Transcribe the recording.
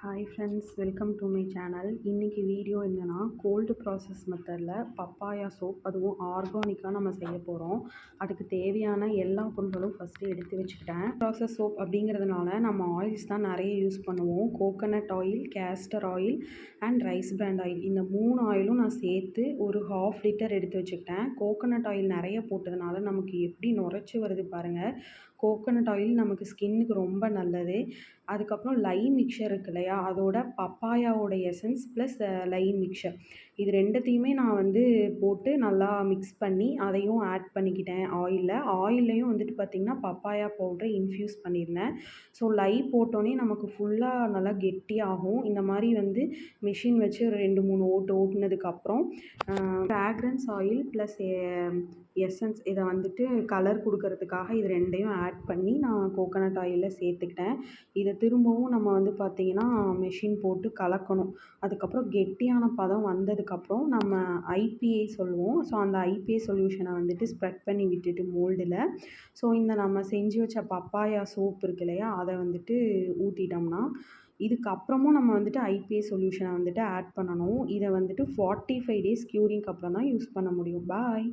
Hi friends, welcome to my channel. இன்றைக்கி video என்னென்னா, gold process மெத்தடில் பப்பாயா சோப், அதுவும் ஆர்கானிக்காக நம்ம செய்ய போகிறோம். அதுக்கு தேவையான எல்லா பொருட்களும் ஃபஸ்ட்டு எடுத்து வச்சுக்கிட்டேன். ப்ராசஸ் சோப் அப்படிங்கிறதுனால நம்ம ஆயில்ஸ் தான் நிறைய யூஸ் பண்ணுவோம். Coconut oil, castor oil and rise brand oil, இந்த 3 ஆயிலும் நான் சேர்த்து ஒரு 1/2 லிட்டர் எடுத்து வச்சுக்கிட்டேன். கோகோனட் ஆயில் நிறைய போட்டதுனால நமக்கு எப்படி நுரைச்சி வருது பாருங்கள். கோகோனட் ஆயில் நமக்கு ஸ்கின்னுக்கு ரொம்ப நல்லது. அதுக்கப்புறம் லைம் மிக்சர் இருக்கு இல்லையா, அதோட பப்பாயாவோட எசன்ஸ் ப்ளஸ் லைம் மிக்சர், இது ரெண்டுத்தையுமே நான் போட்டு நல்லா மிக்ஸ் பண்ணி அதையும் ஆட் பண்ணிக்கிட்டேன் ஆயில்லையும் பார்த்திங்கன்னா பப்பாயா பவுடரை இன்ஃப்யூஸ் பண்ணியிருந்தேன். ஸோ போட்டோன்னே நமக்கு ஃபுல்லாக நல்லா கெட்டியாகும். இந்த மாதிரி மிஷின் வச்சு ஒரு 2-3 ஓட்டுனதுக்கப்புறம் ஃப்ராக்ரன்ஸ் ஆயில் ப்ளஸ் எசன்ஸ் இதை கலர் கொடுக்கறதுக்காக இது ரெண்டையும் ஆட் பண்ணி நான் கோகோனட் ஆயிலில் சேர்த்துக்கிட்டேன். இதை திரும்பவும் நம்ம பார்த்திங்கன்னா மெஷின் போட்டு கலக்கணும். அதுக்கப்புறம் கெட்டியான பதம் வந்ததுக்கப்புறம் நம்ம ஐபிஏ சொல்லுவோம். ஸோ அந்த ஐபிஏ சொல்யூஷனை ஸ்ப்ரெட் பண்ணி விட்டுட்டு மோல்டில், ஸோ இந்த நம்ம செஞ்சு வச்ச பப்பாயா சோப் இருக்கு இல்லையா, அதை ஊற்றிட்டோம்னா இதுக்கப்புறமும் நம்ம ஐபிஏ சொல்யூஷனை ஆட் பண்ணணும். இதை 45 டேஸ் க்யூரிங்க்கு அப்புறம் தான் யூஸ் பண்ண முடியும். பாய்.